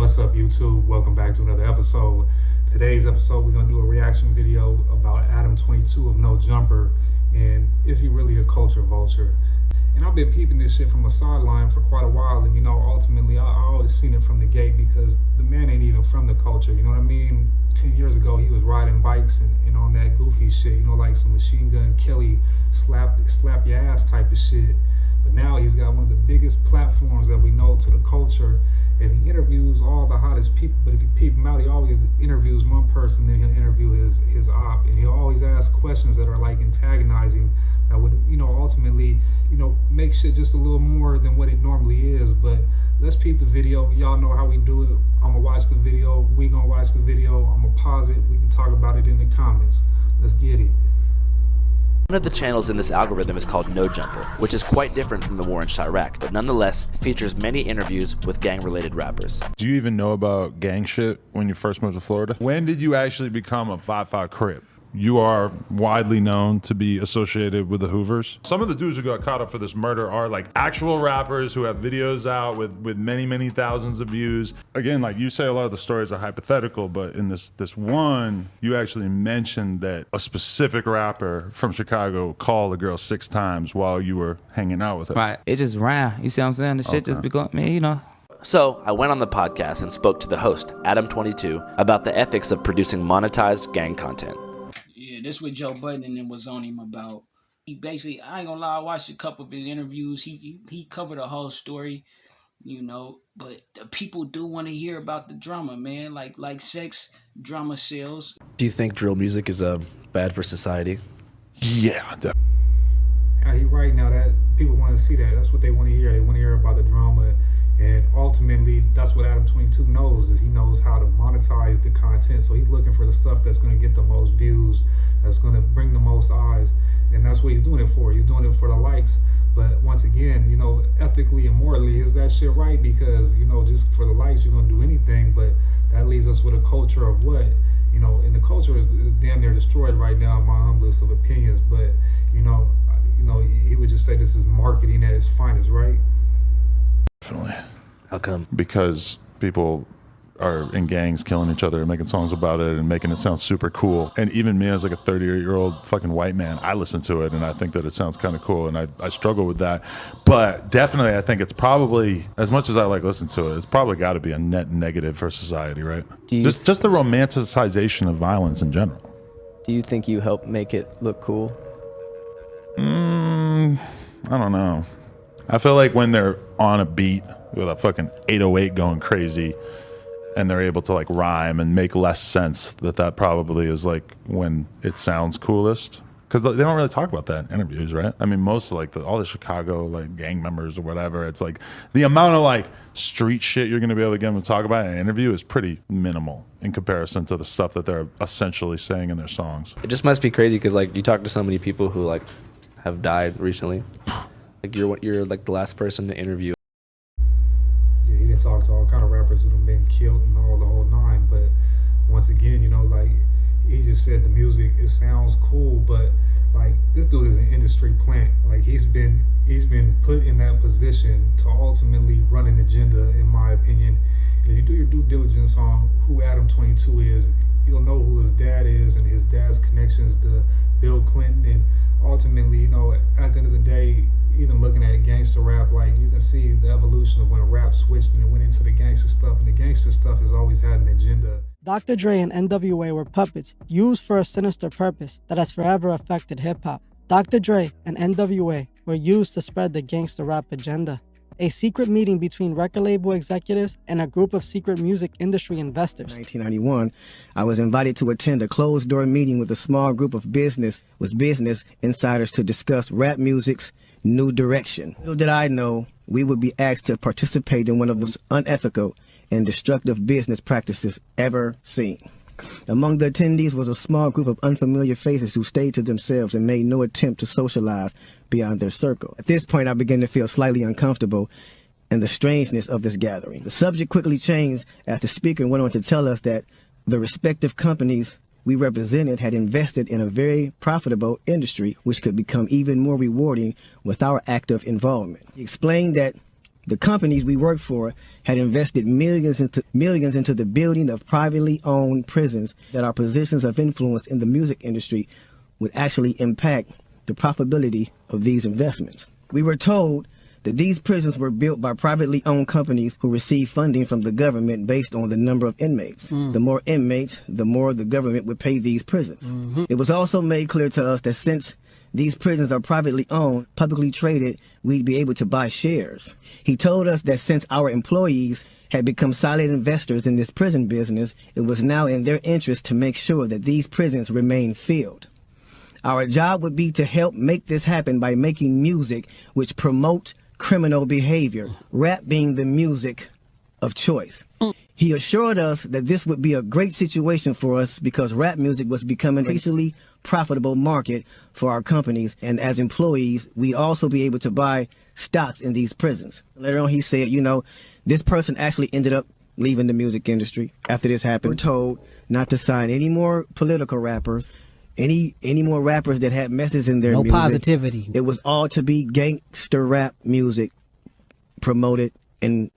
What's up, YouTube? Welcome back to another episode. Today's episode, we're going to do a reaction video about Adam 22 of No Jumper, and is he really a culture vulture? And I've been peeping this shit from a sideline for quite a while, and ultimately I always seen it from the gate because the man ain't even from the culture, you know what I mean? 10 years ago, he was riding bikes and on that goofy shit, like some Machine Gun Kelly slap your ass type of shit. But now he's got one of the biggest platforms that we know to the culture, and he interviews all the hottest people. But if you peep him out, he always interviews one person, then he'll interview his op, and he'll always ask questions that are like antagonizing, that would ultimately make shit just a little more than what it normally is. But let's peep the video. Y'all know how we do it. I'm gonna watch the video, we gonna watch the video, I'm gonna pause it, we can talk about it in the comments. Let's get it. One of the channels in this algorithm is called No Jumper, which is quite different from the war in Chirac, but nonetheless features many interviews with gang-related rappers. Do you even know about gang shit when you first moved to Florida? When did you actually become a 5'5" Crip? You are widely known to be associated with the Hoovers. Some of the dudes who got caught up for this murder are like actual rappers who have videos out with many thousands of views. Again, like you say, a lot of the stories are hypothetical, but in this one, you actually mentioned that a specific rapper from Chicago called a girl 6 times while you were hanging out with her. Right, it just ran. You see what I'm saying? The shit just become, So I went on the podcast and spoke to the host, Adam 22, about the ethics of producing monetized gang content. Yeah, this what Joe Budden and them was on him about. He basically, I ain't gonna lie, I watched a couple of his interviews. He covered a whole story, but the people do want to hear about the drama, man. Like sex, drama sells. Do you think drill music is bad for society? Yeah. He right now that people want to see that. That's what they want to hear. They want to hear about the drama. And ultimately, that's what Adam 22 knows, is he knows how to monetize the content. So he's looking for the stuff that's going to get the most views, that's going to bring the most eyes. And that's what he's doing it for. He's doing it for the likes. But once again, ethically and morally, is that shit right? Because, just for the likes, you're going to do anything. But that leaves us with a culture of what? And the culture is damn near destroyed right now, in my humblest of opinions. But, he would just say this is marketing at its finest, right? Definitely. How come? Because people are in gangs killing each other and making songs about it and making it sound super cool. And even me as like a 38-year-old fucking white man, I listen to it and I think that it sounds kind of cool, and I struggle with that. But definitely I think it's probably, as much as I like listen to it, it's probably got to be a net negative for society, right? Just the romanticization of violence in general. Do you think you help make it look cool? I don't know. I feel like when they're on a beat with a fucking 808 going crazy and they're able to like rhyme and make less sense, that probably is like when it sounds coolest. Because they don't really talk about that in interviews, right? I mean, most of like all the Chicago like gang members or whatever, it's like the amount of like street shit you're gonna be able to get them to talk about in an interview is pretty minimal in comparison to the stuff that they're essentially saying in their songs. It just must be crazy because like you talk to so many people who like have died recently. Like you're like the last person to interview. Yeah, he didn't talk to all kind of rappers who have been killed and all the whole nine. But once again, like he just said, the music, it sounds cool, but like this dude is an industry plant. Like he's been put in that position to ultimately run an agenda, in my opinion. And if you do your due diligence on who Adam 22 is, you'll know who his dad is and his dad's connections to Bill Clinton. And ultimately, at the end of the day, even looking at gangster rap, like you can see the evolution of when rap switched and it went into the gangster stuff. And the gangster stuff has always had an agenda. Dr. Dre and NWA were puppets used for a sinister purpose that has forever affected hip-hop. Dr. Dre and NWA were used to spread the gangster rap agenda. A secret meeting between record label executives and a group of secret music industry investors. In 1991, I was invited to attend a closed-door meeting with a small group of business insiders to discuss rap music's new direction. Little did I know we would be asked to participate in one of the most unethical and destructive business practices ever seen. Among the attendees was a small group of unfamiliar faces who stayed to themselves and made no attempt to socialize beyond their circle. At this point, I began to feel slightly uncomfortable in the strangeness of this gathering. The subject quickly changed as the speaker went on to tell us that the respective companies we represented had invested in a very profitable industry which could become even more rewarding with our active involvement. He explained that The companies we worked for had invested millions into the building of privately owned prisons that our positions of influence in the music industry would actually impact the profitability of these investments. We were told that these prisons were built by privately owned companies who received funding from the government based on the number of inmates. The more inmates, the more the government would pay these prisons. It was also made clear to us that since these prisons are privately owned, publicly traded, we'd be able to buy shares. He told us that since our employees had become silent investors in this prison business, it was now in their interest to make sure that these prisons remain filled. Our job would be to help make this happen by making music which promote criminal behavior, rap being the music of choice. He assured us that this would be a great situation for us because rap music was becoming an increasingly profitable market for our companies, and as employees, we'd also be able to buy stocks in these prisons. Later on, he said, you know, this person actually ended up leaving the music industry after this happened. We're told not to sign any more political rappers, any more rappers that had messes in their music. No positivity. It was all to be gangster rap music promoted and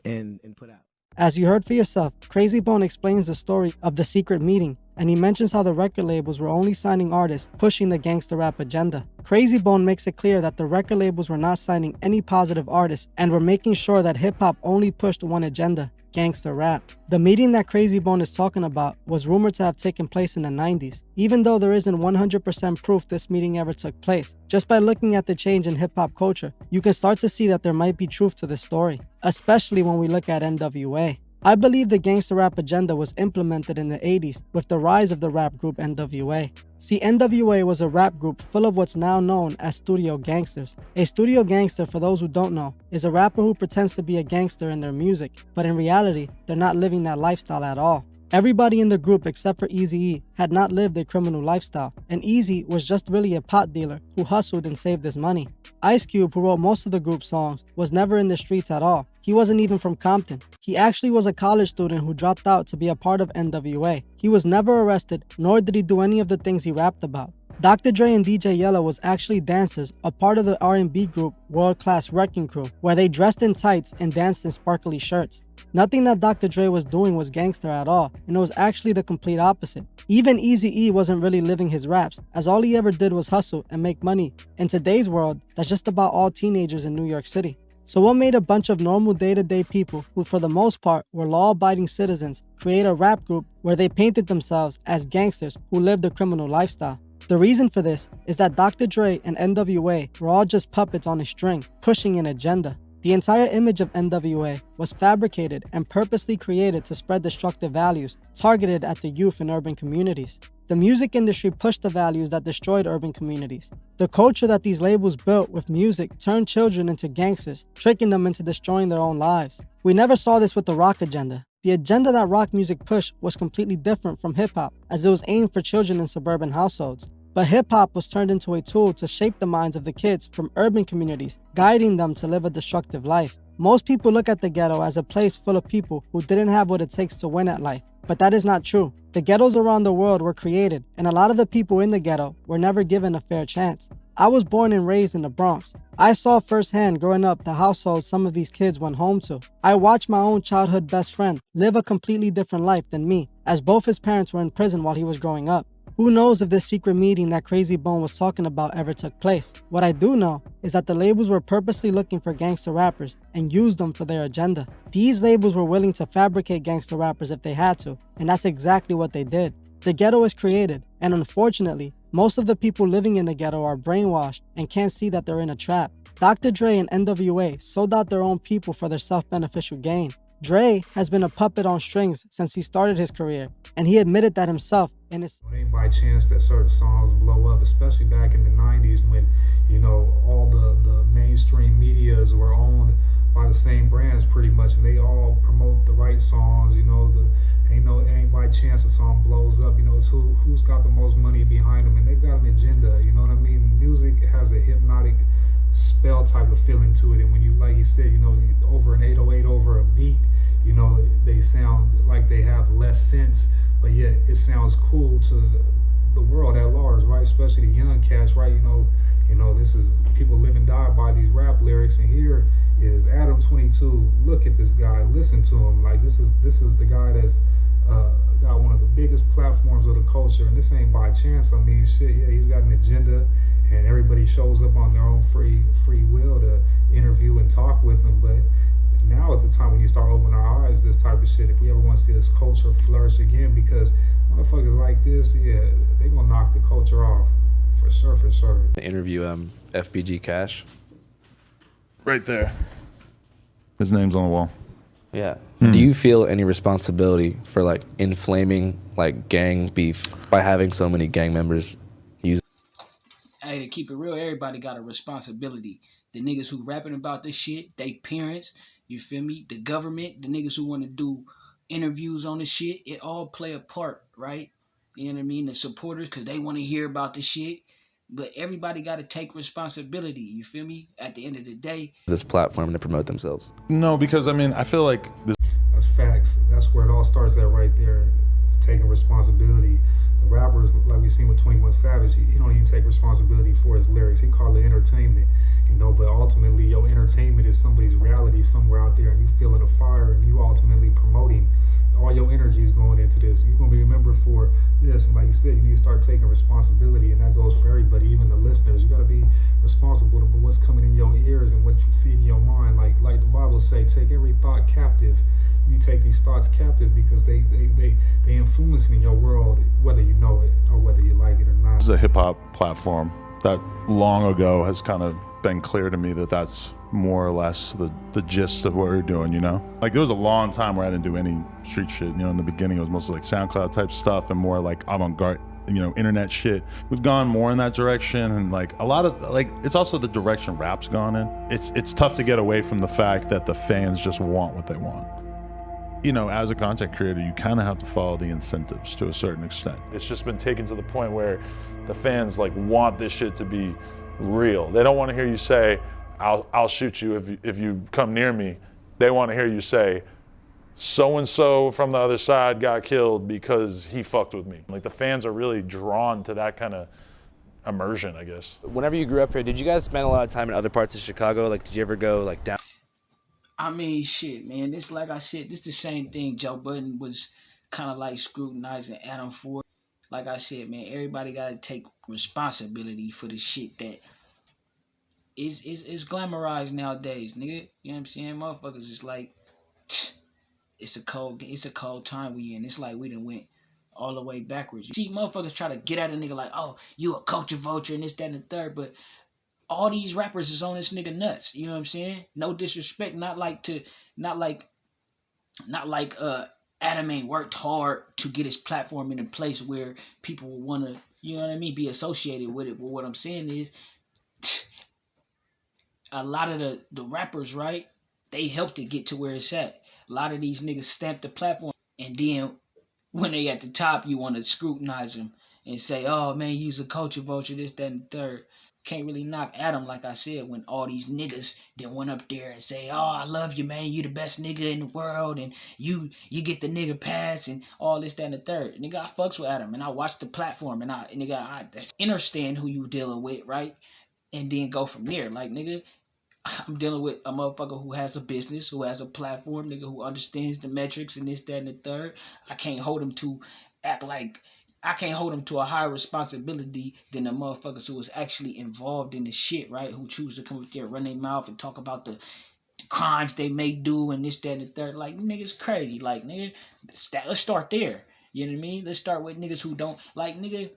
put out. As you heard for yourself, Crazy Bone explains the story of the secret meeting, and he mentions how the record labels were only signing artists pushing the gangster rap agenda. Crazy Bone makes it clear that the record labels were not signing any positive artists and were making sure that hip-hop only pushed one agenda, gangster rap. The meeting that Crazy Bone is talking about was rumored to have taken place in the 90s, even though there isn't 100% proof this meeting ever took place. Just by looking at the change in hip-hop culture, you can start to see that there might be truth to this story, especially when we look at NWA. I believe the gangster rap agenda was implemented in the 80s with the rise of the rap group NWA. See, NWA was a rap group full of what's now known as studio gangsters. A studio gangster, for those who don't know, is a rapper who pretends to be a gangster in their music, but in reality, they're not living that lifestyle at all. Everybody in the group except for Eazy-E had not lived a criminal lifestyle, and Eazy was just really a pot dealer who hustled and saved his money. Ice Cube, who wrote most of the group's songs, was never in the streets at all. He wasn't even from Compton. He actually was a college student who dropped out to be a part of NWA. He was never arrested, nor did he do any of the things he rapped about. Dr. Dre and DJ Yella was actually dancers, a part of the R&B group World Class Wrecking Crew, where they dressed in tights and danced in sparkly shirts. Nothing that Dr. Dre was doing was gangster at all, and it was actually the complete opposite. Even Eazy-E wasn't really living his raps, as all he ever did was hustle and make money. In today's world, that's just about all teenagers in New York City. So what made a bunch of normal day-to-day people, who for the most part were law-abiding citizens, create a rap group where they painted themselves as gangsters who lived a criminal lifestyle? The reason for this is that Dr. Dre and NWA were all just puppets on a string, pushing an agenda. The entire image of NWA was fabricated and purposely created to spread destructive values targeted at the youth in urban communities. The music industry pushed the values that destroyed urban communities. The culture that these labels built with music turned children into gangsters, tricking them into destroying their own lives. We never saw this with the rock agenda. The agenda that rock music pushed was completely different from hip-hop, as it was aimed for children in suburban households. But hip-hop was turned into a tool to shape the minds of the kids from urban communities, guiding them to live a destructive life. Most people look at the ghetto as a place full of people who didn't have what it takes to win at life. But that is not true. The ghettos around the world were created, and a lot of the people in the ghetto were never given a fair chance. I was born and raised in the Bronx. I saw firsthand growing up the households some of these kids went home to. I watched my own childhood best friend live a completely different life than me, as both his parents were in prison while he was growing up. Who knows if this secret meeting that Crazy Bone was talking about ever took place? What I do know is that the labels were purposely looking for gangster rappers and used them for their agenda. These labels were willing to fabricate gangster rappers if they had to, and that's exactly what they did. The ghetto is created, and unfortunately, most of the people living in the ghetto are brainwashed and can't see that they're in a trap. Dr. Dre and NWA sold out their own people for their self-beneficial gain. Dre has been a puppet on strings since he started his career, and he admitted that himself in his... It ain't by chance that certain songs blow up, especially back in the 90s when, you know, all the mainstream medias were owned by the same brands pretty much, and they all promote the right songs, you know, it ain't by chance a song blows up, you know, it's who's got the most money behind them, and they've got an agenda, you know what I mean? Music has a hypnotic spell type of feeling to it, and when you, like you said, you know, over an 808 over a beat, you know, they sound like they have less sense, but yet it sounds cool to the world at large, right? Especially the young cats, right? This is people live and die by these rap lyrics, and here is Adam 22. Look at this guy, listen to him. Like this is the guy that's got one of the biggest platforms of the culture, and this ain't by chance. I mean, shit, yeah, he's got an agenda, and everybody shows up on their own free will to interview and talk with him. But now is the time when you start opening our eyes to this type of shit. If we ever want to see this culture flourish again, because motherfuckers like this, yeah, they gonna knock the culture off. For sure, for sure. Interview FBG Cash. Right there. His name's on the wall. Yeah. Do you feel any responsibility for like inflaming like gang beef by having so many gang members use? Hey, to keep it real, everybody got a responsibility. The niggas who rapping about this shit, they parents, you feel me? The government, the niggas who want to do interviews on this shit, it all play a part, right? You know what I mean? The supporters, because they want to hear about the shit. But everybody got to take responsibility, you feel me? At the end of the day. This platform to promote themselves. No, because I mean, I feel like this. That's facts. That's where it all starts at right there. Taking responsibility. The rappers, like we seen with 21 Savage, he don't even take responsibility for his lyrics. He called it entertainment, but ultimately your entertainment is somebody's reality somewhere out there, and you feeling a fire, and you ultimately promoting. All your energy is going into this. You're going to be remembered for this. And like you said, you need to start taking responsibility, and that goes for everybody, even the listeners. You got to be responsible for what's coming in your ears and what you feed in your mind. Like the Bible say, take every thought captive. You take these thoughts captive because they influencing in your world, whether you know it or whether you like it or not. This is a hip hop platform that long ago has kind of been clear to me that that's more or less the gist of what we're doing, Like there was a long time where I didn't do any street shit, in the beginning it was mostly like SoundCloud type stuff and more like avant-garde, internet shit. We've gone more in that direction, and like a lot of it's also the direction rap's gone in. It's tough to get away from the fact that the fans just want what they want. As a content creator, you kind of have to follow the incentives to a certain extent. It's just been taken to the point where the fans want this shit to be real. They don't want to hear you say, I'll shoot you if you come near me. They want to hear you say, so-and-so from the other side got killed because he fucked with me. Like the fans are really drawn to that kind of immersion, I guess. Whenever you grew up here, did you guys spend a lot of time in other parts of Chicago? Like, did you ever go down? I mean, shit, man. This, like I said, this the same thing Joe Budden was kind of scrutinizing Adam for. Like I said, man, everybody got to take responsibility for the shit that is glamorized nowadays, nigga. You know what I'm saying? Motherfuckers is like, it's a cold time we in. It's like we done went all the way backwards. You see motherfuckers try to get at a nigga like, oh, you a culture vulture and this, that, and the third, but all these rappers is on this nigga nuts. You know what I'm saying? No disrespect, not like Adam ain't worked hard to get his platform in a place where people will want to, you know what I mean, be associated with it. But what I'm saying is, a lot of the rappers, right, they helped it get to where it's at. A lot of these niggas stamped the platform, and then when they at the top, you want to scrutinize them and say, oh man, you's a culture vulture, this, that, and the third. Can't really knock Adam, like I said, when all these niggas then went up there and say, oh, I love you, man, you the best nigga in the world, and you get the nigga pass, and all this, that, and the third. Nigga, I fucks with Adam, and I watch the platform, and I understand who you dealing with, right? And then go from there. Like, nigga, I'm dealing with a motherfucker who has a business, who has a platform, nigga, who understands the metrics and this, that, and the third. I can't hold him to a higher responsibility than the motherfuckers who was actually involved in the shit, right? Who choose to come up there, run their mouth, and talk about the crimes they may do and this, that, and the third. Like, niggas crazy. Like, nigga, let's start there. You know what I mean? Let's start with niggas who don't, like, nigga,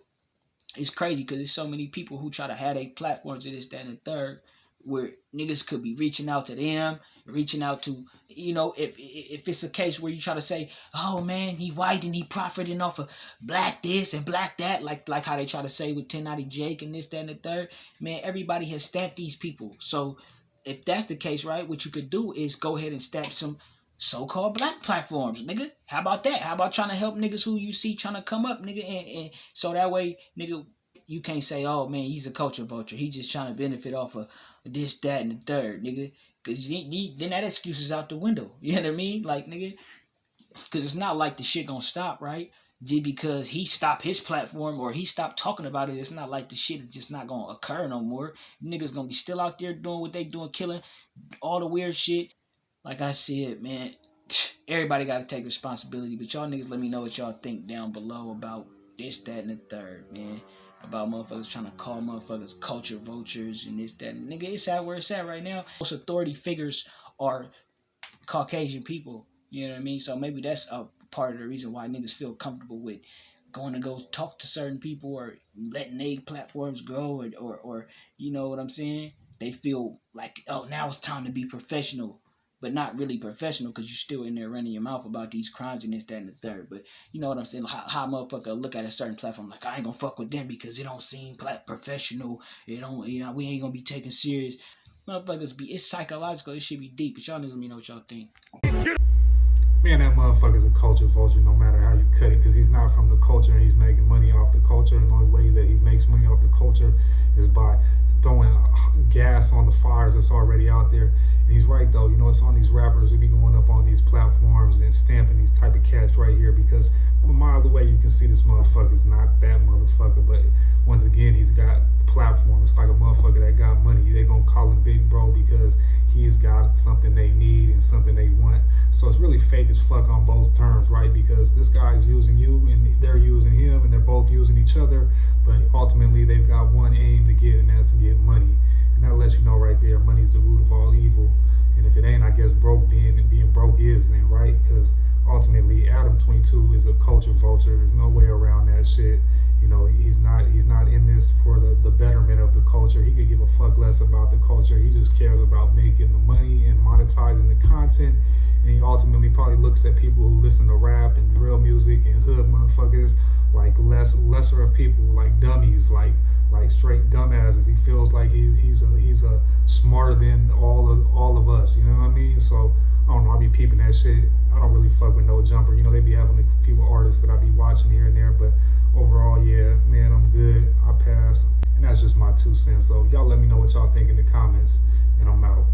it's crazy because there's so many people who try to have their platforms and this, that, and the third, where niggas could be reaching out to them, reaching out to, if it's a case where you try to say, oh man, he white and he profiting off of black this and black that, like how they try to say with 1090 Jake and this, that, and the third, man, everybody has stamped these people. So if that's the case, right, what you could do is go ahead and stamp some so-called black platforms, nigga. How about that? How about trying to help niggas who you see trying to come up, nigga, and so that way, nigga, you can't say, oh man, he's a culture vulture. He just trying to benefit off of this, that, and the third, nigga. Because then that excuse is out the window. You know what I mean? Like, nigga, because it's not like the shit gonna stop, right? just because he stopped his platform or he stopped talking about it, it's not like the shit is just not gonna occur no more. Niggas gonna be still out there doing what they doing, killing all the weird shit. Like I said, man, everybody gotta take responsibility. But y'all niggas let me know what y'all think down below about this, that, and the third, man. About motherfuckers trying to call motherfuckers culture vultures and this, that. Nigga, it's at where it's at right now. Most authority figures are Caucasian people. You know what I mean? So maybe that's a part of the reason why niggas feel comfortable with going to go talk to certain people or letting their platforms grow or you know what I'm saying? They feel like, oh, now it's time to be professional, but not really professional because you're still in there running your mouth about these crimes and this, that, and the third. But you know what I'm saying? How a motherfucker look at a certain platform like, I ain't gonna fuck with them because it don't seem professional. It don't, you know, we ain't gonna be taken serious. Motherfuckers be, it's psychological. It should be deep. But y'all niggas let me know what y'all think. Man, that motherfucker's a culture vulture no matter how you cut it, because he's not from the culture and he's making money off the culture, and the only way that he makes money off the culture is by throwing gas on the fires that's already out there. And he's right though, you know, it's on these rappers who be going up on these platforms and stamping these type of cats right here, because from a mile away you can see this motherfucker's not that motherfucker, but once again he's got the platform. It's like a motherfucker that got money. They gonna call him big bro because he's got something they need and something they want. So it's really fake as fuck on both terms, right? Because this guy's using you and they're using him and they're both using each other, but ultimately they've got one aim to get, and that's to get money. And that lets you know right there, money's the root of all evil. And if it ain't, I guess broke being broke is then, right? Because ultimately Adam 22 is a culture vulture. There's no way around that shit. You know, he's not in this for the betterment of the culture. He could give a fuck less about the culture. He just cares about making the money and monetizing the content. And he ultimately probably looks at people who listen to rap and drill music and hood motherfuckers like lesser of people, like dummies, like straight dumbasses. He feels like he's a smarter than all of us. You know what I mean? So I don't know. I be peeping that shit. I don't really fuck with No Jumper. You know, they be having a few artists that I be watching here and there, but overall, yeah, man, I'm good. I pass. And that's just my 2 cents. So y'all let me know what y'all think in the comments, and I'm out.